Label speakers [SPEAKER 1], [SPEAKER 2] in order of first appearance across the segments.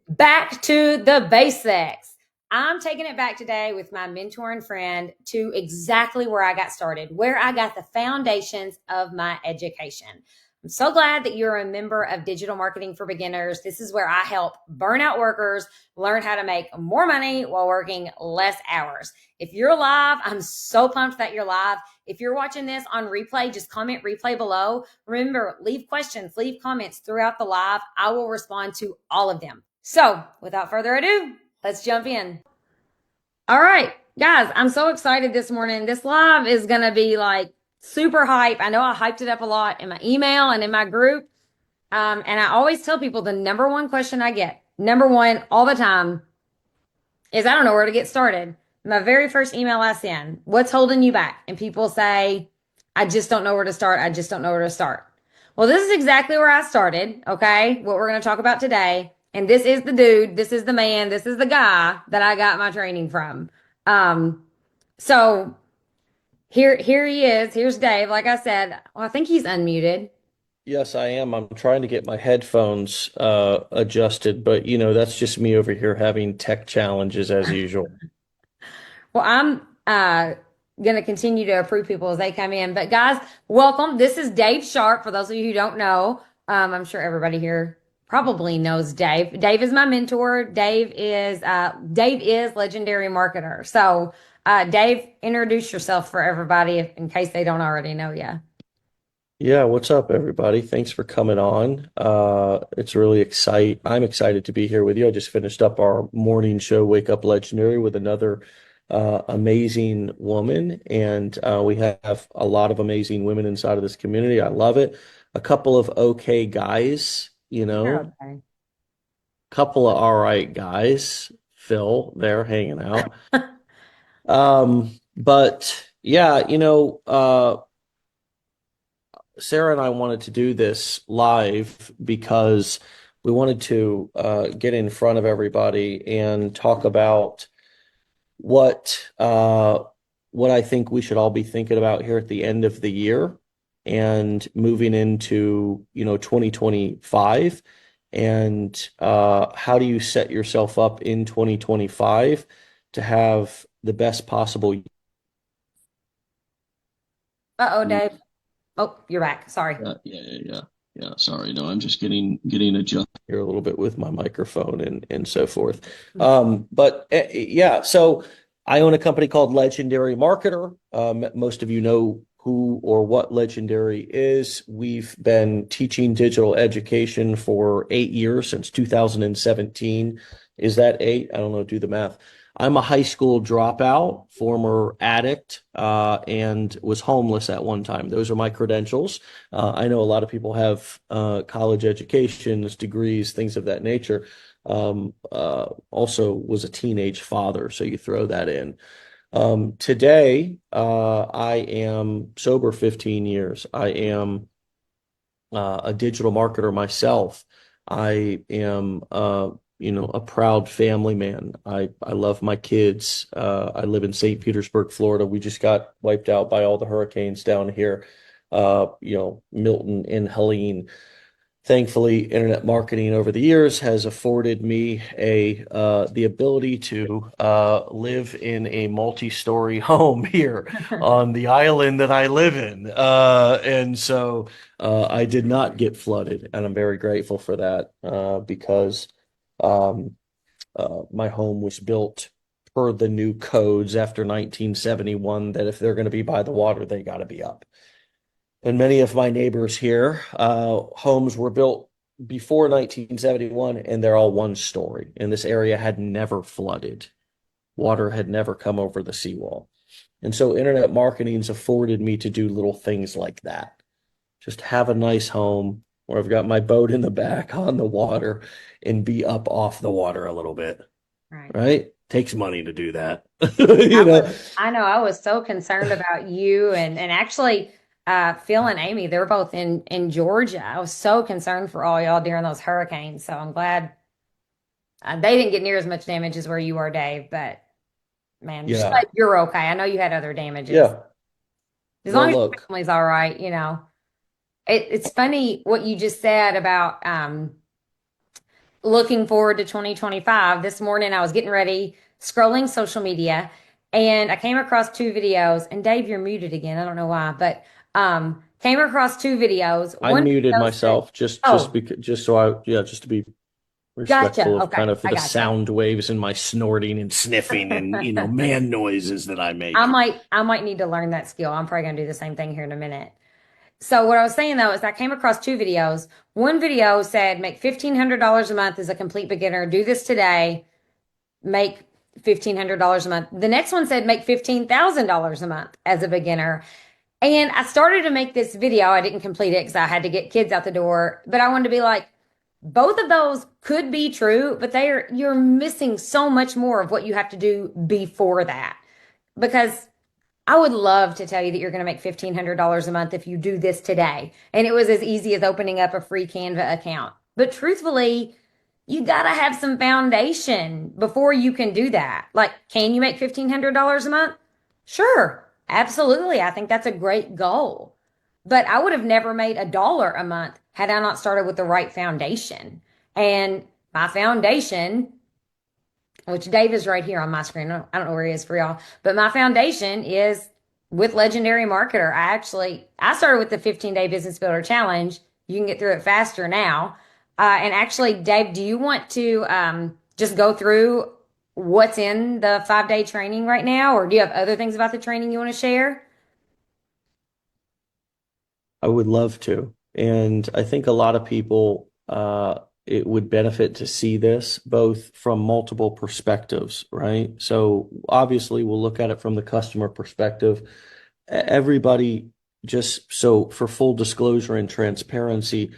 [SPEAKER 1] Back to the basics. I'm taking it back today with my mentor and friend to exactly where I got started, where I got the foundations of my education. I'm so glad that you're a member of Digital Marketing for Beginners. This is where I help burnout workers learn how to make more money while working less hours. If you're live, I'm so pumped that you're live. If you're watching this on replay, just comment replay below. Remember, leave questions, leave comments throughout the live. I will respond to all of them. So without further ado, let's jump in. All right, guys, I'm so excited this morning. This live is going to be like super hype. I know I hyped it up a lot in my email and in my group. And I always tell people the number one question I get, number one all the time, is I don't know where to get started. My very first email I send, what's holding you back? And people say, I just don't know where to start. I just don't know where to start. Well, this is exactly where I started. Okay. What we're going to talk about today. And this is the dude, this is the man, this is the guy that I got my training from. So here he is. Here's Dave. Like I said, well, I think he's unmuted.
[SPEAKER 2] Yes, I am. I'm trying to get my headphones adjusted, but that's just me over here having tech challenges as usual.
[SPEAKER 1] Well, I'm going to continue to approve people as they come in. But guys, welcome. This is Dave Sharp. For those of you who don't know, I'm sure everybody here probably knows Dave. Dave is my mentor. Dave is legendary marketer. So, Dave, introduce yourself for everybody in case they don't already know you.
[SPEAKER 2] Yeah, what's up, everybody? Thanks for coming on. It's really exciting. I'm excited to be here with you. I just finished up our morning show, Wake Up Legendary, with another amazing woman, and we have a lot of amazing women inside of this community. I love it. A couple of okay guys,
[SPEAKER 1] You're okay.
[SPEAKER 2] couple of all right guys. Phil, they're hanging out. But yeah, Sarah and I wanted to do this live because we wanted to get in front of everybody and talk about what uh, what I think we should all be thinking about here at the end of the year and moving into 2025, and how do you set yourself up in 2025 to have the best possible.
[SPEAKER 1] Uh-oh, Dave. Oh, you're back. Sorry.
[SPEAKER 2] Yeah. Sorry, no, I'm just getting adjusted here a little bit with my microphone and so forth. But yeah, so I own a company called Legendary Marketer. Most of you know who or what Legendary is. We've been teaching digital education for 8 years, since 2017. Is that eight? I don't know. Do the math. I'm a high school dropout, former addict, and was homeless at one time. Those are my credentials. I know a lot of people have college educations, degrees, things of that nature. Also was a teenage father, so you throw that in. Today, I am sober 15 years. I am a digital marketer myself. I am, a proud family man. I love my kids. I live in St. Petersburg, Florida. We just got wiped out by all the hurricanes down here. Milton and Helene. Thankfully, internet marketing over the years has afforded me the ability to live in a multi-story home here on the island that I live in, and so I did not get flooded, and I'm very grateful for that because um, my home was built per the new codes after 1971. That if they're going to be by the water, they got to be up. And many of my neighbors here, homes were built before 1971, and they're all one story. And this area had never flooded. Water had never come over the seawall. And so internet marketing's afforded me to do little things like that. Just have a nice home where I've got my boat in the back on the water and be up off the water a little bit,
[SPEAKER 1] Right.
[SPEAKER 2] right? Takes money to do that.
[SPEAKER 1] I
[SPEAKER 2] You know,
[SPEAKER 1] was, I know I was so concerned about you and actually Phil and Amy, they're both in Georgia. I was so concerned for all y'all during those hurricanes. So I'm glad they didn't get near as much damage as where you are, Dave. But man, just glad
[SPEAKER 2] yeah.
[SPEAKER 1] you're okay. I know you had other damages.
[SPEAKER 2] Yeah.
[SPEAKER 1] As long
[SPEAKER 2] Well,
[SPEAKER 1] as your
[SPEAKER 2] look,
[SPEAKER 1] family's all right, it's funny what you just said about looking forward to 2025. This morning I was getting ready, scrolling social media, and I came across two videos. And Dave, you're muted again. I don't know why, but came across two videos.
[SPEAKER 2] I
[SPEAKER 1] One
[SPEAKER 2] muted
[SPEAKER 1] video said,
[SPEAKER 2] myself just
[SPEAKER 1] "Oh,
[SPEAKER 2] because just so I yeah just to be respectful
[SPEAKER 1] gotcha.
[SPEAKER 2] of
[SPEAKER 1] Okay,
[SPEAKER 2] kind of
[SPEAKER 1] I
[SPEAKER 2] the
[SPEAKER 1] gotcha."
[SPEAKER 2] sound waves and my snorting and sniffing and man noises that I make.
[SPEAKER 1] I might need to learn that skill. I'm probably gonna do the same thing here in a minute. So what I was saying though is I came across two videos. One video said make $1,500 a month as a complete beginner. Do this today. Make $1,500 a month. The next one said make $15,000 a month as a beginner. And I started to make this video. I didn't complete it because I had to get kids out the door. But I wanted to be like, both of those could be true, but you're missing so much more of what you have to do before that. Because I would love to tell you that you're going to make $1,500 a month if you do this today. And it was as easy as opening up a free Canva account. But truthfully, you got to have some foundation before you can do that. Like, can you make $1,500 a month? Sure, absolutely. I think that's a great goal. But I would have never made $1 a month had I not started with the right foundation. And my foundation, which Dave is right here on my screen. I don't know where he is for y'all, but my foundation is with Legendary Marketer. I started with the 15-day business builder challenge. You can get through it faster now. And actually, Dave, do you want to just go through what's in the 5-day training right now, or do you have other things about the training you want to share?
[SPEAKER 2] I would love to. And I think a lot of people, it would benefit to see this both from multiple perspectives, right? So obviously, we'll look at it from the customer perspective. Everybody, just so for full disclosure and transparency,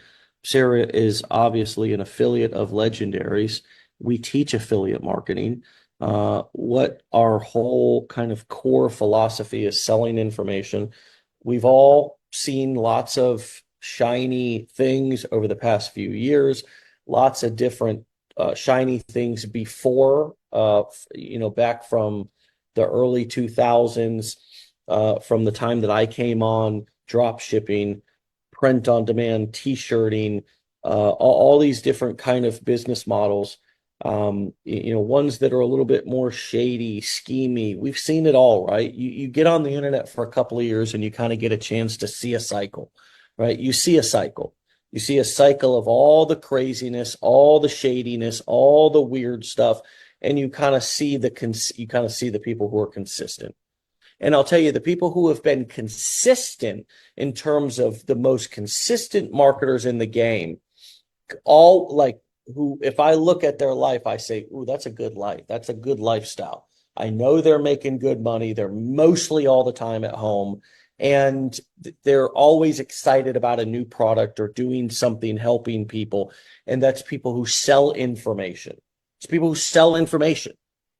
[SPEAKER 2] Sarah is obviously an affiliate of Legendaries. We teach affiliate marketing. What our whole kind of core philosophy is selling information. We've all seen lots of shiny things over the past few years, lots of different shiny things before, back from the early 2000s, from the time that I came on, drop shipping, print on demand, t-shirting, all these different kind of business models. Ones that are a little bit more shady, schemy. We've seen it all, right? You get on the internet for a couple of years and you kind of get a chance to see a cycle, right? You see a cycle. You see a cycle of all the craziness, all the shadiness, all the weird stuff, and you kind of see the people who are consistent. And I'll tell you, the people who have been consistent in terms of the most consistent marketers in the game, all like who, if I look at their life, I say, ooh, that's a good life. That's a good lifestyle. I know they're making good money. They're mostly all the time at home. And they're always excited about a new product or doing something, helping people. And that's people who sell information. It's people who sell information,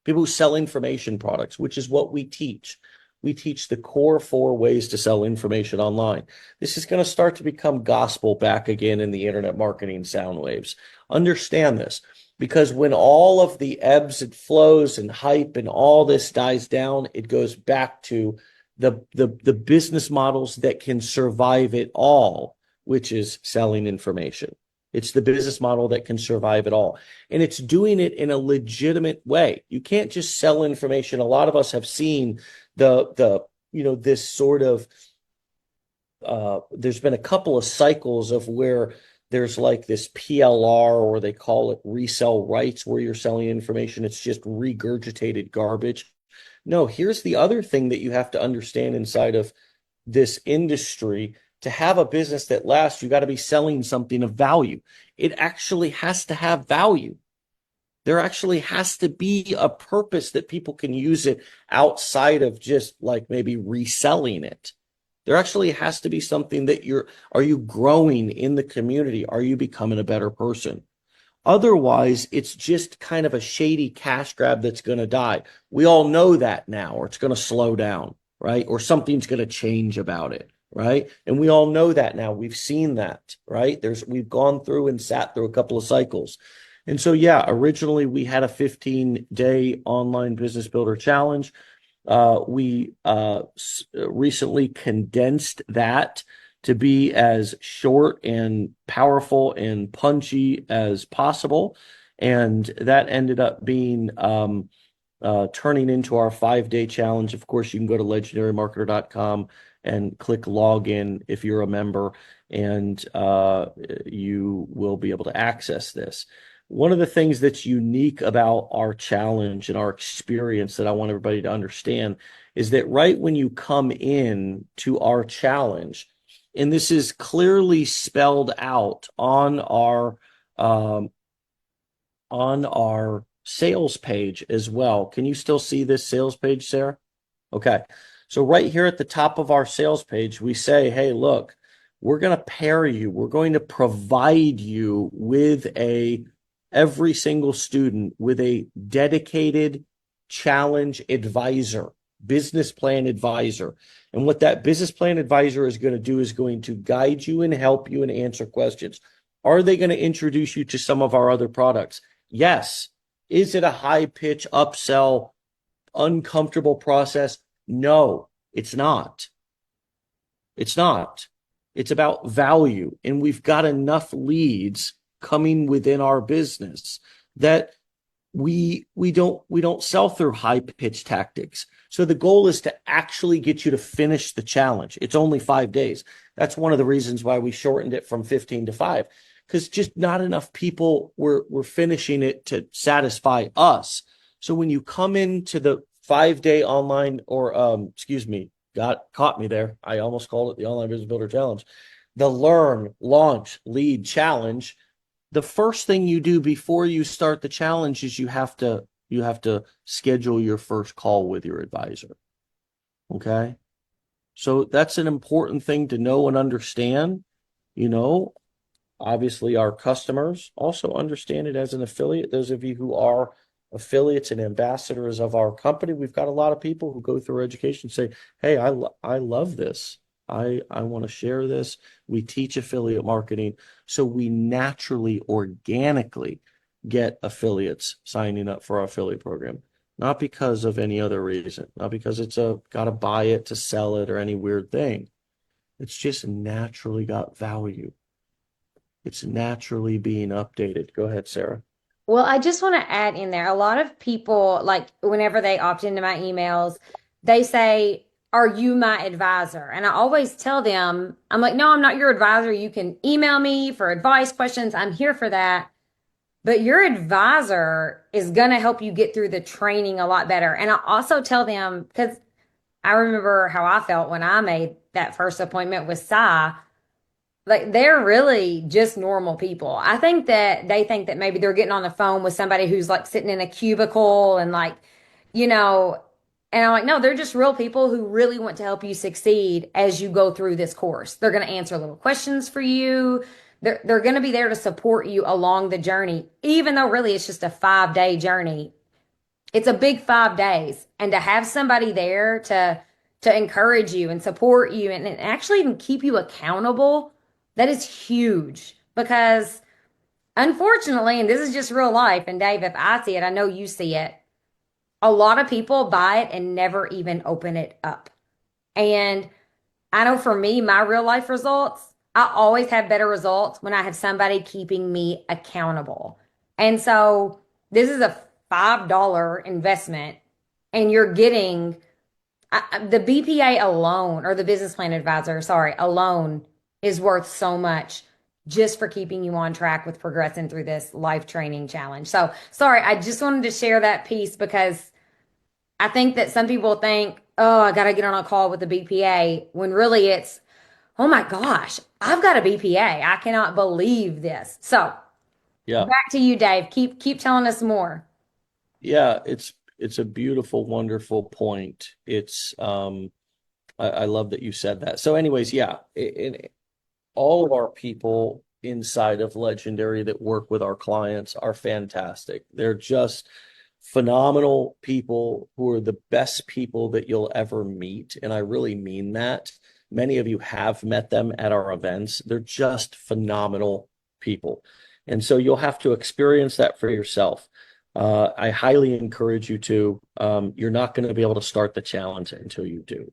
[SPEAKER 2] people who sell information products, which is what we teach. We teach the core 4 ways to sell information online. This is going to start to become gospel back again in the internet marketing sound waves. Understand this, because when all of the ebbs and flows and hype and all this dies down, it goes back to the business models that can survive it all, which is selling information. It's the business model that can survive it all. And it's doing it in a legitimate way. You can't just sell information. A lot of us have seen this sort of there's been a couple of cycles of where there's like this PLR, or they call it resell rights, where you're selling information. It's just regurgitated garbage. No, here's the other thing that you have to understand inside of this industry. To have a business that lasts, you got to be selling something of value. It actually has to have value. There actually has to be a purpose that people can use it outside of just like maybe reselling it. There actually has to be something that are you growing in the community? Are you becoming a better person? Otherwise, it's just kind of a shady cash grab that's going to die. We all know that now, or it's going to slow down, right? Or something's going to change about it, right? And we all know that now. We've seen that, right? We've gone through and sat through a couple of cycles. And so, yeah, originally we had a 15-day online business builder challenge. We recently condensed that to be as short and powerful and punchy as possible. And that ended up being turning into our 5-day challenge. Of course, you can go to legendarymarketer.com and click login if you're a member, and you will be able to access this. One of the things that's unique about our challenge and our experience that I want everybody to understand is that right when you come in to our challenge, and this is clearly spelled out um, on our sales page as well. Can you still see this sales page, Sarah? Okay. So right here at the top of our sales page, we say, hey, look, we're going to pair you. We're going to provide you with every single student with a dedicated challenge advisor, business plan advisor. And what that business plan advisor is going to do is going to guide you and help you and answer questions. Are they going to introduce you to some of our other products? Yes. Is it a high pitch upsell, uncomfortable process? No, it's not. It's not. It's about value. And we've got enough leads coming within our business that we don't sell through high pitch tactics. So the goal is to actually get you to finish the challenge. It's only 5 days. That's one of the reasons why we shortened it from 15 to 5, because just not enough people were finishing it to satisfy us. So when you come into the 5-day online, or excuse me, caught me there. I almost called it the Online Business Builder Challenge. The Learn, Launch, Lead Challenge. The first thing you do before you start the challenge is you have to schedule your first call with your advisor. Okay? So that's an important thing to know and understand. You know, obviously our customers also understand it as an affiliate. Those of you who are affiliates and ambassadors of our company, we've got a lot of people who go through our education and say, hey, I love this. I want to share this. We teach affiliate marketing. So we naturally, organically get affiliates signing up for our affiliate program, not because of any other reason, not because it's got to buy it to sell it or any weird thing. It's just naturally got value. It's naturally being updated. Go ahead, Sarah.
[SPEAKER 1] Well, I just want to add in there a lot of people, like whenever they opt into my emails, they say, are you my advisor? And I always tell them, I'm like, no, I'm not your advisor. You can email me for advice, questions. I'm here for that. But your advisor is going to help you get through the training a lot better. And I also tell them, because I remember how I felt when I made that first appointment with Cy, like they're really just normal people. I think that they think that maybe they're getting on the phone with somebody who's like sitting in a cubicle and like, you know, and I'm like, no, they're just real people who really want to help you succeed as you go through this course. They're going to answer little questions for you. They're going to be there to support you along the journey, even though really it's just a 5-day journey. It's a big 5 days, and to have somebody there to encourage you and support you and actually even keep you accountable, that is huge. Because unfortunately, and this is just real life, and Dave, if I see it, I know you see it, a lot of people buy it and never even open it up. And I know for me, my real life results, I always have better results when I have somebody keeping me accountable. And so this is a $5 investment, and you're getting the BPA alone, or the business plan advisor, sorry, alone is worth so much just for keeping you on track with progressing through this life training challenge. So, sorry, I just wanted to share that piece because I think that some people think, oh, I got to get on a call with the BPA, when really it's, oh my gosh, I've got a BPA. I cannot believe this. So,
[SPEAKER 2] Yeah.
[SPEAKER 1] back to you, Dave. Keep telling us more.
[SPEAKER 2] Yeah, it's a beautiful, wonderful point. It's I love that you said that. So anyways, yeah, all of our people inside of Legendary that work with our clients are fantastic. They're just phenomenal people who are the best people that you'll ever meet. And I really mean that. Many of you have met them at our events. They're just phenomenal people. And so you'll have to experience that for yourself. I highly encourage you to. You're not going to be able to start the challenge until you do.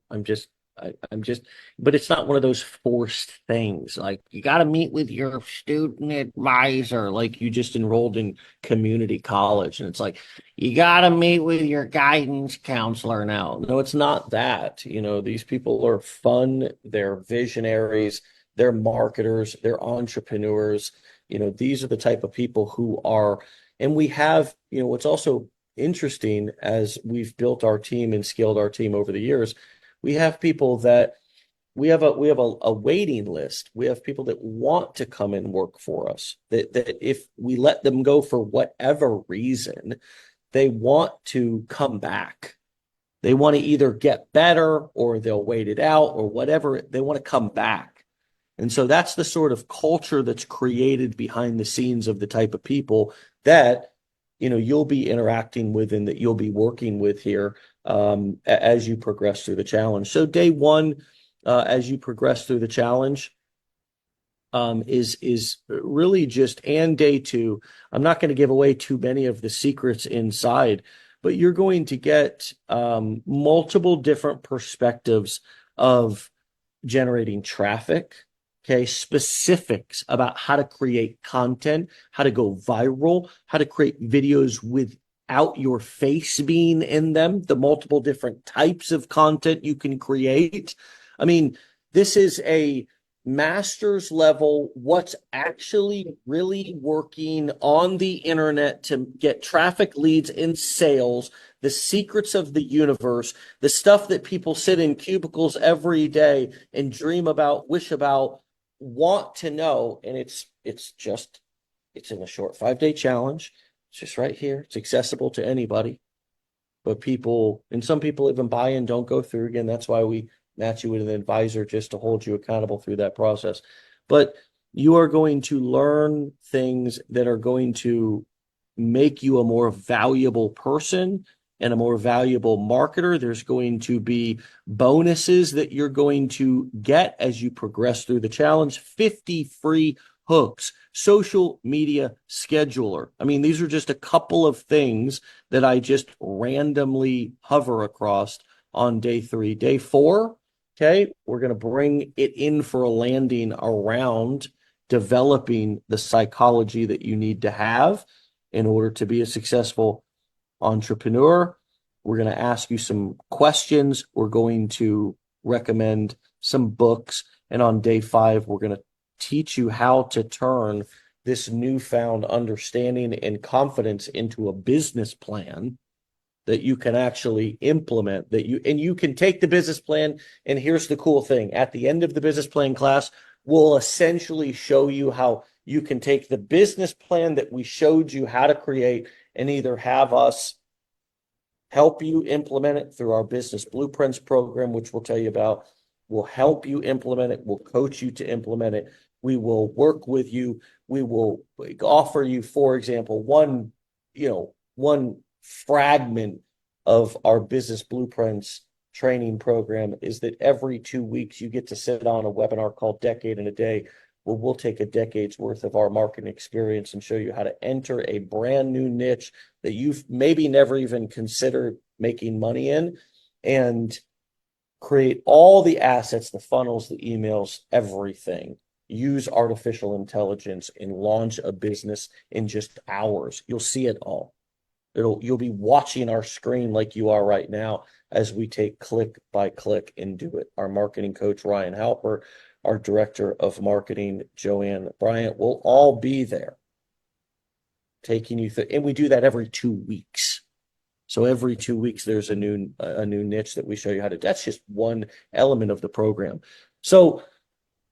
[SPEAKER 2] I'm just, but it's not one of those forced things. Like you got to meet with your student advisor, like you just enrolled in community college, and it's like you got to meet with your guidance counselor now. No, it's not that. These people are fun. They're visionaries. They're marketers. They're entrepreneurs. These are the type of people who are, and we have, what's also interesting as we've built our team and scaled our team over the years, we have people that we have a waiting list. We have people that want to come and work for us. That if we let them go for whatever reason, they want to come back. They want to either get better or they'll wait it out or whatever. They want to come back. And so that's the sort of culture that's created behind the scenes of the type of people that you'll be interacting with and that you'll be working with here as you progress through the challenge. So day one, as you progress through the challenge, is really just, and day two, I'm not going to give away too many of the secrets inside, but you're going to get multiple different perspectives of generating traffic, okay, specifics about how to create content, how to go viral, how to create videos without your face being in them, the multiple different types of content you can create. I mean, this is a master's level, what's actually really working on the internet to get traffic, leads, and sales, the secrets of the universe, the stuff that people sit in cubicles every day and dream about, wish about, want to know. And it's in a short 5-day challenge. It's just right here. It's accessible to anybody. But some people even buy and don't go through. Again, that's why we match you with an advisor just to hold you accountable through that process. But you are going to learn things that are going to make you a more valuable person and a more valuable marketer. There's going to be bonuses that you're going to get as you progress through the challenge. 50 free hooks, social media scheduler. I mean, these are just a couple of things that I just randomly hover across on day 3. Day 4, okay, we're going to bring it in for a landing around developing the psychology that you need to have in order to be a successful entrepreneur. We're going to ask you some questions. We're going to recommend some books. And on day 5, we're going to teach you how to turn this newfound understanding and confidence into a business plan that you can actually implement, and you can take the business plan. And here's the cool thing. At the end of the business plan class, we'll essentially show you how you can take the business plan that we showed you how to create and either have us help you implement it through our business blueprints program, which we'll tell you about. We'll help you implement it. We'll coach you to implement it. We will work with you. We will offer you, for example, one fragment of our business blueprints training program is that every 2 weeks you get to sit on a webinar called Decade in a Day, where we'll take a decade's worth of our marketing experience and show you how to enter a brand new niche that you've maybe never even considered making money in, and create all the assets, the funnels, the emails, everything. Use artificial intelligence and launch a business in just hours. You'll see it all. You'll be watching our screen like you are right now as we take click by click and do it. Our marketing coach, Ryan Halper, our director of marketing, Joanne Bryant, will all be there taking you through. And we do that every 2 weeks. So every 2 weeks, there's a new niche that we show you how to. That's just one element of the program. So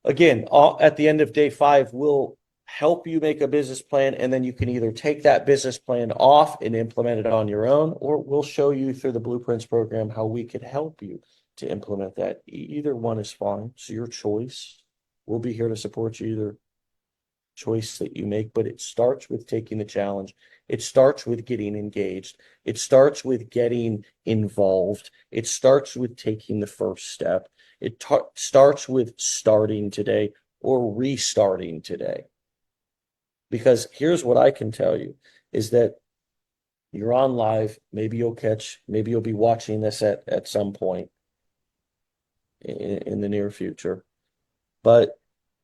[SPEAKER 2] again, at the end of day 5, we'll help you make a business plan, and then you can either take that business plan off and implement it on your own, or we'll show you through the Blueprints program how we could help you to implement that. Either one is fine. It's your choice. We'll be here to support you either choice that you make, but it starts with taking the challenge. It starts with getting engaged. It starts with getting involved. It starts with taking the first step. It starts with starting today or restarting today. Because here's what I can tell you is that you're on live. Maybe you'll be watching this at some point. in the near future. But,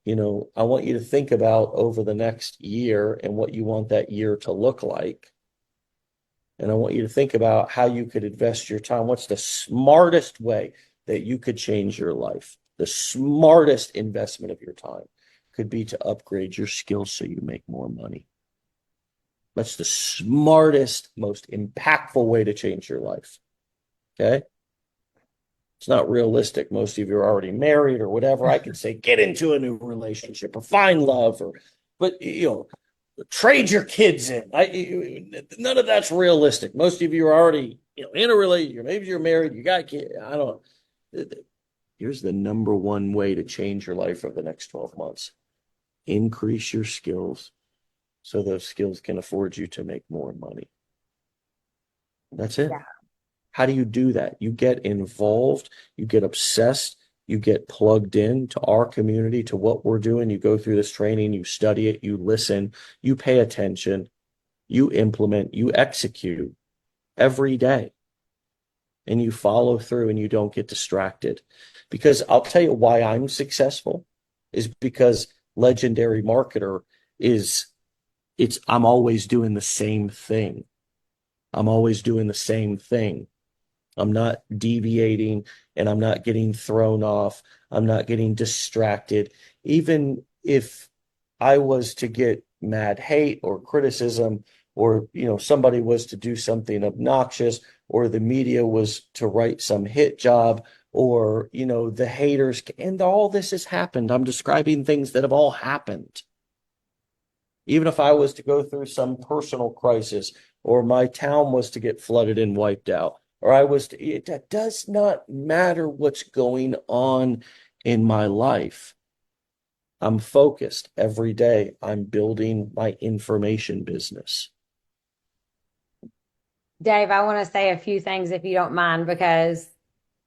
[SPEAKER 2] I want you to think about over the next year and what you want that year to look like. And I want you to think about how you could invest your time. What's the smartest way that you could change your life? The smartest investment of your time could be to upgrade your skills so you make more money. That's the smartest, most impactful way to change your life. Okay. It's not realistic. Most of you are already married or whatever. I could say get into a new relationship or find love but trade your kids in. None of that's realistic. Most of you are already in a relationship. Maybe you're married. You got kids. I don't know. Here's the number one way to change your life over the next 12 months. Increase your skills so those skills can afford you to make more money. That's it.
[SPEAKER 1] Yeah.
[SPEAKER 2] How do you do that? You get involved, you get obsessed, you get plugged in to our community, to what we're doing. You go through this training, you study it, you listen, you pay attention, you implement, you execute every day, and you follow through and you don't get distracted. Because I'll tell you why I'm successful is because legendary marketer is I'm always doing the same thing. I'm always doing the same thing. I'm not deviating and I'm not getting thrown off. I'm not getting distracted. Even if I was to get mad hate or criticism, or somebody was to do something obnoxious, or the media was to write some hit job, or the haters, and all this has happened. I'm describing things that have all happened. Even if I was to go through some personal crisis, or my town was to get flooded and wiped out, or that does not matter what's going on in my life. I'm focused every day. I'm building my information business.
[SPEAKER 1] Dave, I want to say a few things if you don't mind, because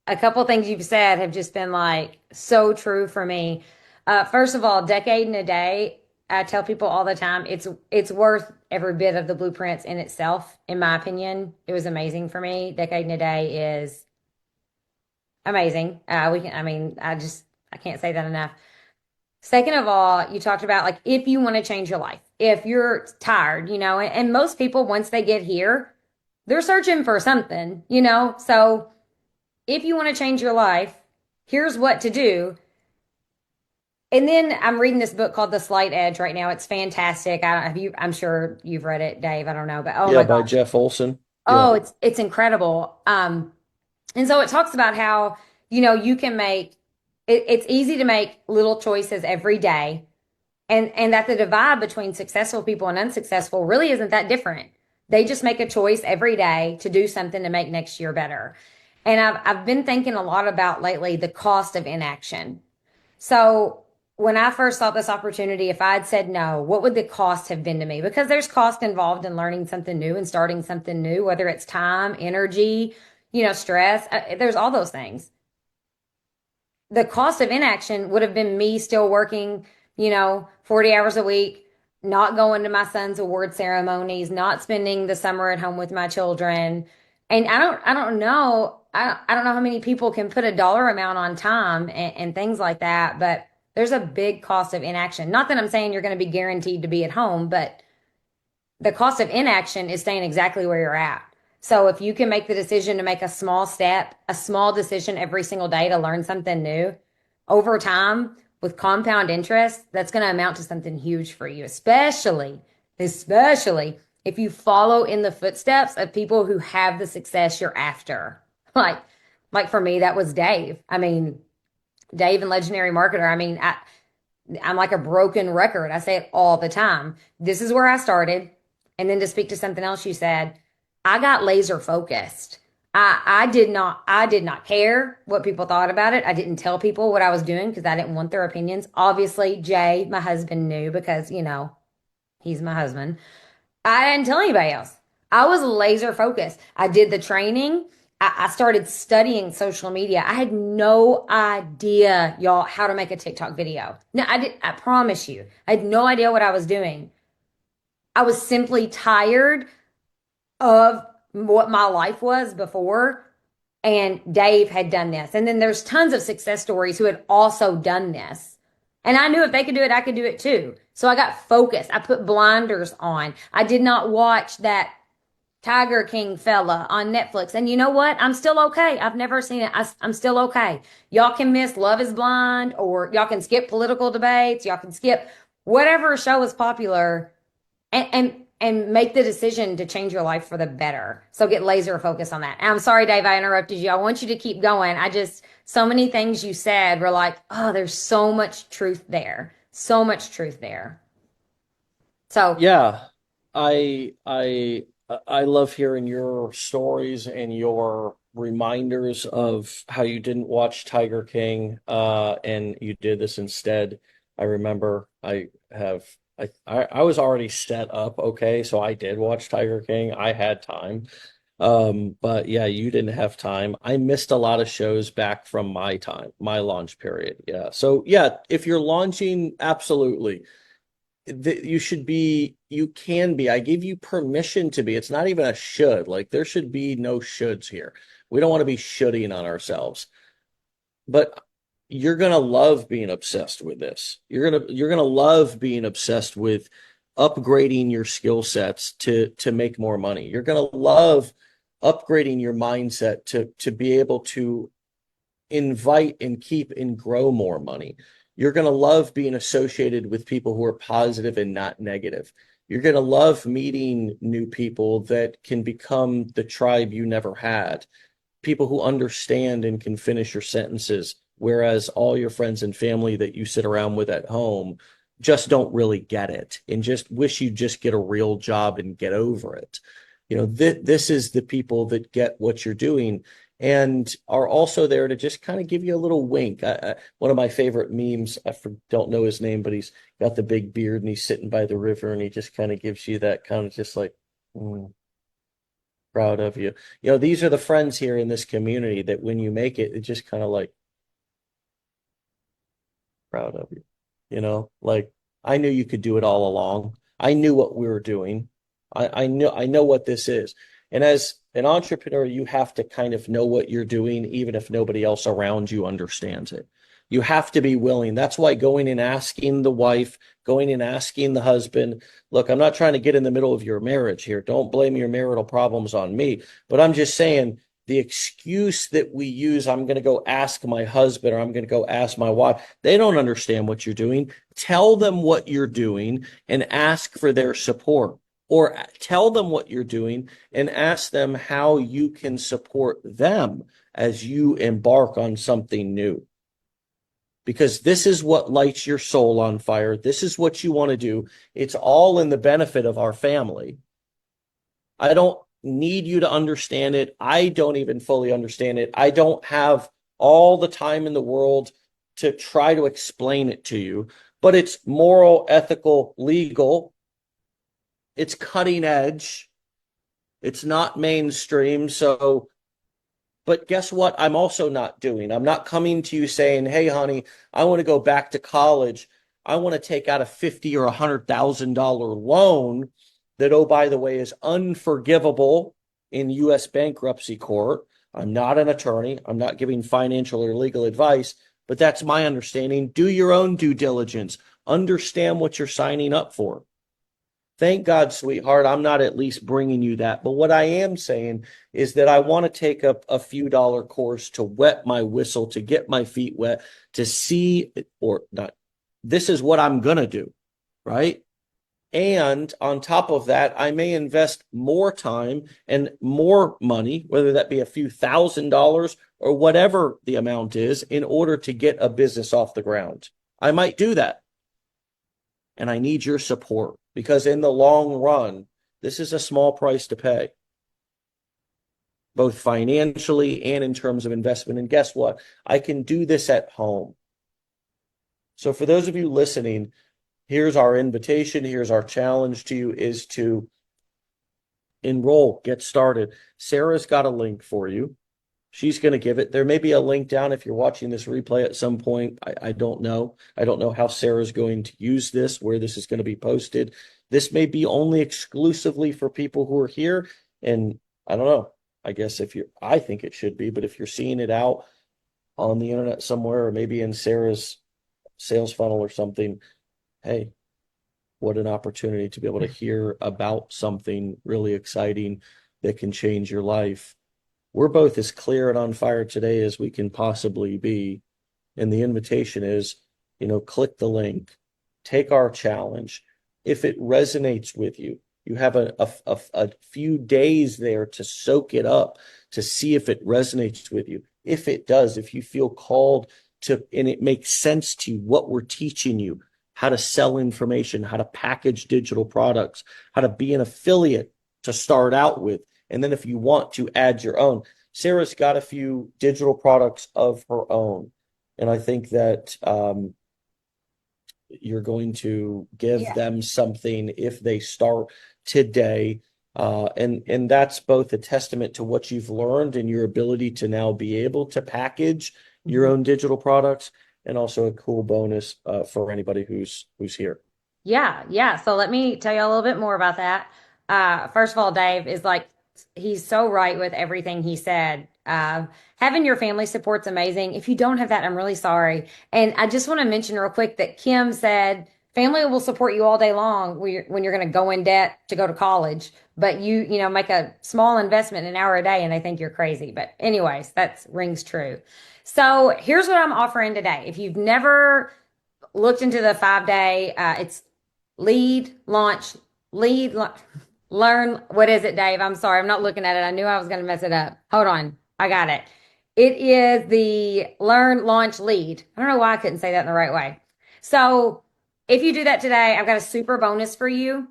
[SPEAKER 1] a couple things you've said have just been like so true for me. First of all, decade in a day, I tell people all the time, it's worth every bit of the blueprints in itself, in my opinion. It was amazing for me. Decade in a day is amazing. I can't say that enough. Second of all, you talked about like if you want to change your life, if you're tired, and most people, once they get here, they're searching for something. So if you want to change your life, here's what to do. And then I'm reading this book called The Slight Edge right now. It's fantastic. I'm sure you've read it, Dave. I don't know, but oh
[SPEAKER 2] Yeah,
[SPEAKER 1] my
[SPEAKER 2] by
[SPEAKER 1] gosh.
[SPEAKER 2] Jeff Olson. Yeah.
[SPEAKER 1] Oh, it's incredible. And so it talks about how, you can it's easy to make little choices every day, and that the divide between successful people and unsuccessful really isn't that different. They just make a choice every day to do something to make next year better. And I've been thinking a lot about lately the cost of inaction. So when I first saw this opportunity, if I'd said no, what would the cost have been to me? Because there's cost involved in learning something new and starting something new, whether it's time, energy, stress. There's all those things. The cost of inaction would have been me still working, 40 hours a week, not going to my son's award ceremonies, not spending the summer at home with my children. And I don't know. I don't know how many people can put a dollar amount on time and things like that, but there's a big cost of inaction. Not that I'm saying you're going to be guaranteed to be at home, but the cost of inaction is staying exactly where you're at. So if you can make the decision to make a small step, a small decision every single day to learn something new, over time with compound interest, that's going to amount to something huge for you, especially if you follow in the footsteps of people who have the success you're after. Like for me, that was Dave. I mean, Dave and Legendary Marketer. I'm like a broken record. I say it all the time. This is where I started. And then to speak to something else you said, I got laser focused. I did not care what people thought about it. I didn't tell people what I was doing because I didn't want their opinions. Obviously, Jay, my husband, knew because, he's my husband. I didn't tell anybody else. I was laser focused. I did the training. I started studying social media. I had no idea, y'all, how to make a TikTok video. No, I did. I promise you, I had no idea what I was doing. I was simply tired of what my life was before, and Dave had done this. And then there's tons of success stories who had also done this. And I knew if they could do it, I could do it too. So I got focused. I put blinders on. I did not watch that Tiger King fella on Netflix. And you know what? I'm still okay. I've never seen it. I'm still okay. Y'all can miss Love is Blind, or y'all can skip political debates. Y'all can skip whatever show is popular, and make the decision to change your life for the better. So get laser focused on that. And I'm sorry, Dave, I interrupted you. I want you to keep going. So many things you said were like, oh, there's so much truth there. So much truth there. So
[SPEAKER 2] Yeah, I love hearing your stories and your reminders of how you didn't watch Tiger King, and you did this instead. I remember I was already set up, okay, so I did watch Tiger King. I had time. But yeah, you didn't have time. I missed a lot of shows back from my time, my launch period. Yeah. So yeah, if you're launching, absolutely that you should be, you can be. I give you permission to be. It's not even a should. Like there should be no shoulds here. We don't want to be shooting on ourselves. But you're gonna love being obsessed with this. You're gonna love being obsessed with upgrading your skill sets to make more money. You're gonna love upgrading your mindset to be able to invite and keep and grow more money. You're going to love being associated with people who are positive and not negative. You're going to love meeting new people that can become the tribe you never had, people who understand and can finish your sentences, whereas all your friends and family that you sit around with at home just don't really get it and just wish you just get a real job and get over it. This is the people that get what you're doing and are also there to just kind of give you a little wink. One of my favorite memes, don't know his name, but he's got the big beard and he's sitting by the river and he just kind of gives you that kind of just like, proud of you. These are the friends here in this community that when you make it, it just kind of like, proud of you. Like I knew you could do it all along. I knew what we were doing. I know what this is. And as an entrepreneur, you have to kind of know what you're doing, even if nobody else around you understands it. You have to be willing. That's why going and asking the wife, going and asking the husband, look, I'm not trying to get in the middle of your marriage here. Don't blame your marital problems on me. But I'm just saying the excuse that we use, I'm going to go ask my husband or I'm going to go ask my wife, they don't understand what you're doing. Tell them what you're doing and ask for their support, or tell them what you're doing and ask them how you can support them as you embark on something new. Because this is what lights your soul on fire. This is what you want to do. It's all in the benefit of our family. I don't need you to understand it. I don't even fully understand it. I don't have all the time in the world to try to explain it to you, but it's moral, ethical, legal. It's cutting edge. It's not mainstream. So, but guess what? I'm also not doing. I'm not coming to you saying, "Hey, honey, I want to go back to college. I want to take out a $50,000 or $100,000 loan that, oh, by the way, is unforgivable in U.S. bankruptcy court." I'm not an attorney. I'm not giving financial or legal advice, but that's my understanding. Do your own due diligence. Understand what you're signing up for. Thank God, sweetheart, I'm not at least bringing you that. But what I am saying is that I want to take up a few dollar course to wet my whistle, to get my feet wet, to see, or not. This is what I'm going to do, right? And on top of that, I may invest more time and more money, whether that be a few $1,000s or whatever the amount is, in order to get a business off the ground. I might do that. And I need your support because in the long run, this is a small price to pay, both financially and in terms of investment. And guess what? I can do this at home. So for those of you listening, here's our invitation. Here's our challenge to you is to enroll, get started. Sarah's got a link for you. She's going to give it. There may be a link down if you're watching this replay at some point. I don't know. I don't know how Sarah's going to use this, where this is going to be posted. This may be only exclusively for people who are here. And I don't know. I guess I think it should be, but if you're seeing it out on the internet somewhere or maybe in Sarah's sales funnel or something, hey, what an opportunity to be able to hear about something really exciting that can change your life. We're both as clear and on fire today as we can possibly be. And the invitation is, click the link, take our challenge. If it resonates with you, you have a few days there to soak it up, to see if it resonates with you. If it does, if you feel called to, and it makes sense to you, what we're teaching you, how to sell information, how to package digital products, how to be an affiliate to start out with. And then if you want to add your own, Sarah's got a few digital products of her own. And I think that you're going to give
[SPEAKER 1] Yeah.
[SPEAKER 2] them something if they start today. And that's both a testament to what you've learned and your ability to now be able to package your
[SPEAKER 1] Mhm.
[SPEAKER 2] own digital products, and also a cool bonus for anybody who's here.
[SPEAKER 1] Yeah, yeah. So let me tell you a little bit more about that. First of all, Dave is like, he's so right with everything he said. Having your family support's amazing. If you don't have that, I'm really sorry. And I just want to mention real quick that Kim said family will support you all day long when you're going to go in debt to go to college, but make a small investment an hour a day and they think you're crazy. But anyways, that rings true. So here's what I'm offering today. If you've never looked into the 5 day, it's lead, launch, lead, learn. What is it, Dave? I'm sorry. I'm not looking at it. I knew I was going to mess it up. Hold on. I got it. It is the learn, launch, lead. I don't know why I couldn't say that in the right way. So if you do that today, I've got a super bonus for you.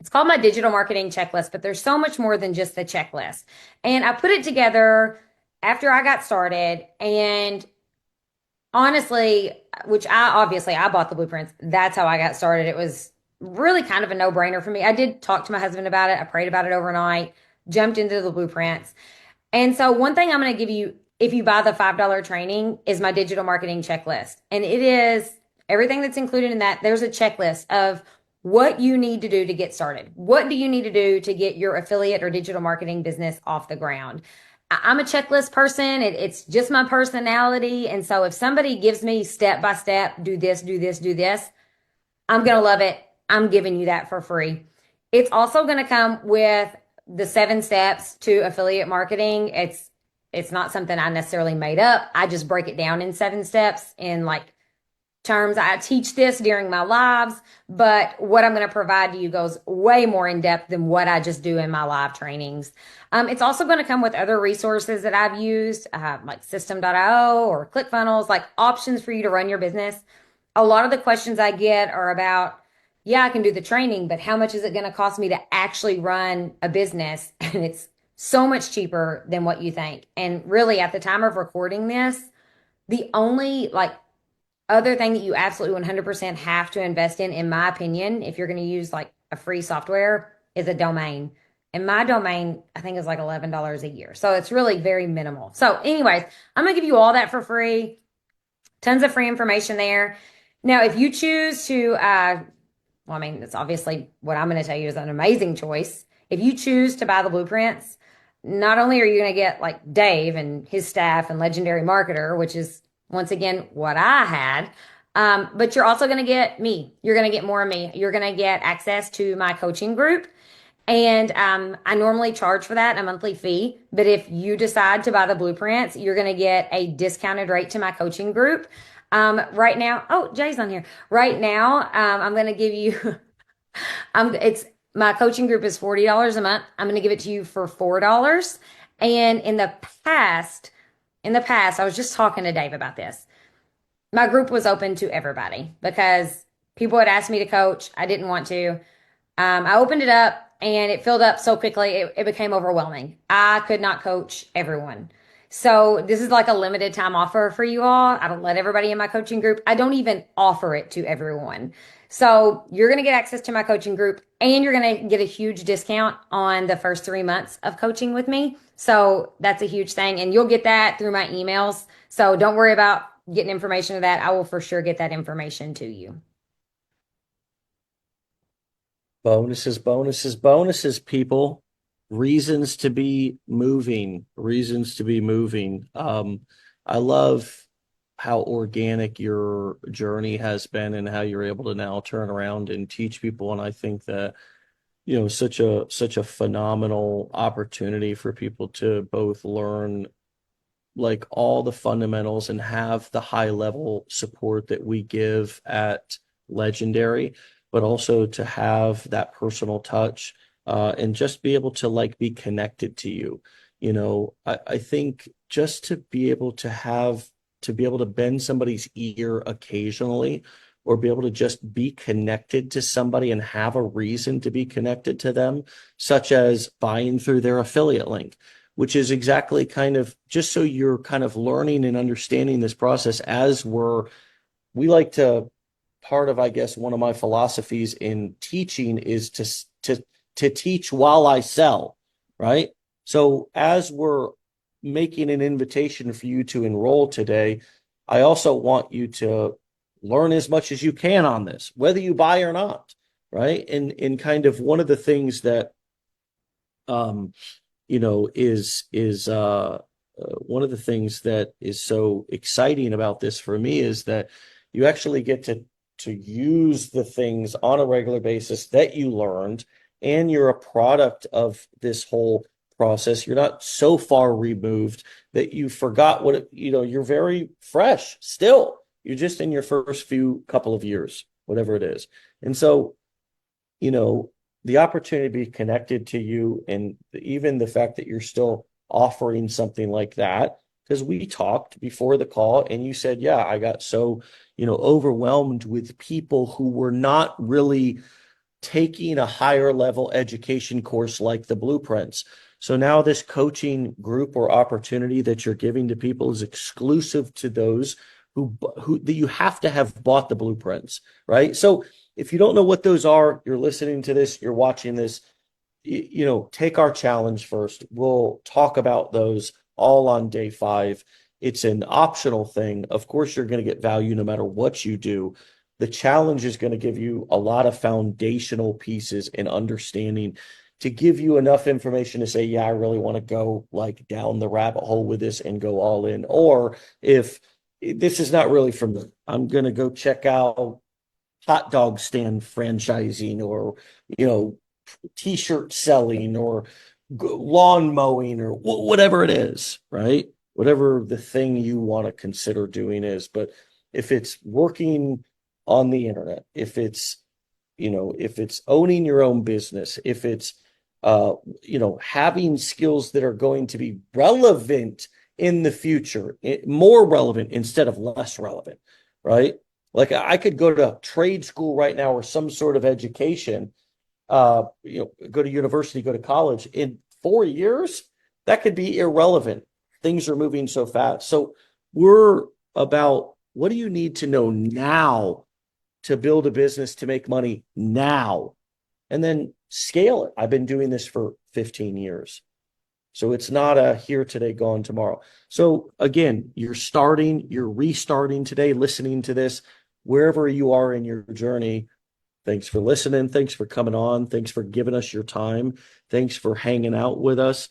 [SPEAKER 1] It's called my digital marketing checklist, but there's so much more than just the checklist. And I put it together after I got started. And honestly, which I bought the blueprints. That's how I got started. It was really kind of a no-brainer for me. I did talk to my husband about it. I prayed about it overnight, jumped into the blueprints. And so one thing I'm going to give you if you buy the $5 training is my digital marketing checklist. And it is everything that's included in that. There's a checklist of what you need to do to get started. What do you need to do to get your affiliate or digital marketing business off the ground? I'm a checklist person. It's just my personality. And so if somebody gives me step by step, do this, do this, do this, I'm going to love it. I'm giving you that for free. It's also going to come with the 7 steps to affiliate marketing. It's not something I necessarily made up. I just break it down in 7 steps in like terms. I teach this during my lives, but what I'm going to provide to you goes way more in depth than what I just do in my live trainings. It's also going to come with other resources that I've used, like System.io or ClickFunnels, like options for you to run your business. A lot of the questions I get are about, yeah, I can do the training, but how much is it going to cost me to actually run a business? And it's so much cheaper than what you think. And really, at the time of recording this, the only like other thing that you absolutely 100% have to invest in my opinion, if you're going to use like a free software, is a domain. And my domain, I think, is like $11 a year. So it's really very minimal. So, anyways, I'm going to give you all that for free. Tons of free information there. Now, if you choose to, well, I mean, it's obviously what I'm going to tell you is an amazing choice. If you choose to buy the blueprints, not only are you going to get like Dave and his staff and legendary marketer, which is once again what I had, but you're also going to get me. You're going to get more of me. You're going to get access to my coaching group. And I normally charge for that a monthly fee. But if you decide to buy the blueprints, you're going to get a discounted rate to my coaching group. Right now, oh, Jay's on here. Right now, I'm going to give you, it's my coaching group is $40 a month. I'm going to give it to you for $4. And in the past, I was just talking to Dave about this. My group was open to everybody because people had asked me to coach. I didn't want to. I opened it up and it filled up so quickly, it became overwhelming. I could not coach everyone. So this is like a limited time offer for you all. I don't let everybody in my coaching group. I don't even offer it to everyone. So you're going to get access to my coaching group and you're going to get a huge discount on the first 3 months of coaching with me. So that's a huge thing. And you'll get that through my emails. So don't worry about getting information of that. I will for sure get that information to you.
[SPEAKER 2] Bonuses, bonuses, bonuses, people. reasons to be moving, reasons to be moving. I love how organic your journey has been and how you're able to now turn around and teach people. And I think that, such a phenomenal opportunity for people to both learn like all the fundamentals and have the high level support that we give at Legendary, but also to have that personal touch, and just be able to like be connected to you. I think just to be able to bend somebody's ear occasionally, or be able to just be connected to somebody and have a reason to be connected to them, such as buying through their affiliate link, which is exactly kind of just so you're kind of learning and understanding this process as we like to, part of, I guess, one of my philosophies in teaching is to teach while I sell, right? So as we're making an invitation for you to enroll today, I also want you to learn as much as you can on this, whether you buy or not, right? And kind of one of the things that um one of the things that is so exciting about this for me is that you actually get to use the things on a regular basis that you learned, and you're a product of this whole process. You're not so far removed that you forgot you're very fresh still. You're just in your first few couple of years, whatever it is. And so, you know, the opportunity to be connected to you, and even the fact that you're still offering something like that, because we talked before the call and you said, yeah, I got so, overwhelmed with people who were not really taking a higher level education course like the blueprints. So now this coaching group or opportunity that you're giving to people is exclusive to those who that you have to have bought the blueprints, right? So if you don't know what those are, you're listening to this, you're watching this, take our challenge first. We'll talk about those all on day 5. It's an optional thing. Of course, you're going to get value no matter what you do. The challenge is going to give you a lot of foundational pieces and understanding to give you enough information to say, yeah, I really want to go like down the rabbit hole with this and go all in. Or if this is not really for me, I'm going to go check out hot dog stand franchising, or you know t-shirt selling, or lawn mowing, or whatever it is, right? Whatever the thing you want to consider doing is. But if it's working on the internet, if it's owning your own business, if it's having skills that are going to be relevant in the future, more relevant instead of less relevant, right? Like I could go to trade school right now or some sort of education, go to university, go to college in 4 years, that could be irrelevant. Things are moving so fast. So we're about, what do you need to know now to build a business, to make money now, and then scale it. I've been doing this for 15 years. So it's not a here today, gone tomorrow. So again, you're restarting today, listening to this, wherever you are in your journey. Thanks for listening. Thanks for coming on. Thanks for giving us your time. Thanks for hanging out with us.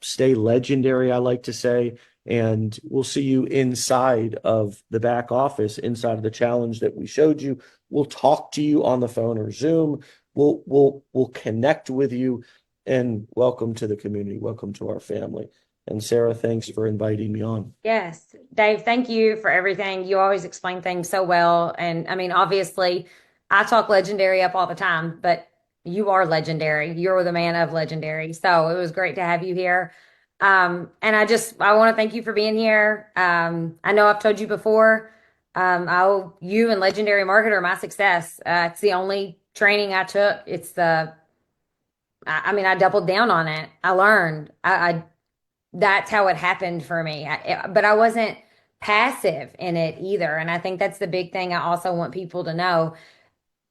[SPEAKER 2] Stay legendary, I like to say. And we'll see you inside of the back office, inside of the challenge that we showed you. We'll talk to you on the phone or Zoom. We'll connect with you, and welcome to the community. Welcome to our family. And Sarah, thanks for inviting me on.
[SPEAKER 1] Yes, Dave, thank you for everything. You always explain things so well. And I mean, obviously, I talk legendary up all the time, but you are legendary. You're the man of legendary. So it was great to have you here. And I want to thank you for being here. I know I've told you before, I owe you and Legendary Marketer my success. It's the only training I took. I mean, I doubled down on it. I learned. That's how it happened for me. But I wasn't passive in it either. And I think that's the big thing I also want people to know.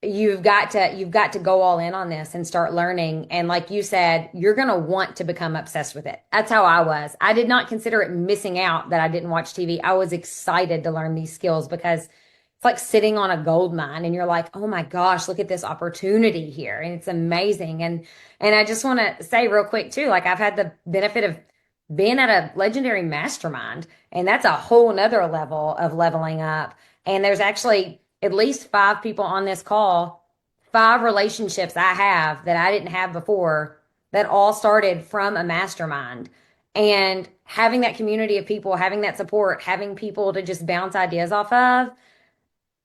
[SPEAKER 1] You've got to go all in on this and start learning. And like you said, you're going to want to become obsessed with it. That's how I was. I did not consider it missing out that I didn't watch TV. I was excited to learn these skills because it's like sitting on a gold mine and you're like, oh my gosh, look at this opportunity here. And it's amazing. And I just want to say real quick too, like I've had the benefit of being at a legendary mastermind, and that's a whole nother level of leveling up. And there's actually at least five people on this call, five relationships I have that I didn't have before that all started from a mastermind. And having that community of people, having that support, having people to just bounce ideas off of,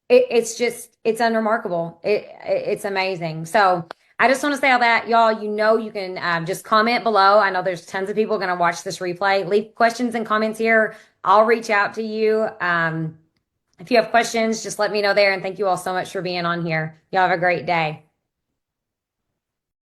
[SPEAKER 1] it's just it's unremarkable. It's amazing. So I just want to say all that, y'all. You can just comment below. I know there's tons of people going to watch this replay. Leave questions and comments here. I'll reach out to you. If you have questions, just let me know there. And thank you all so much for being on here. Y'all have a great day.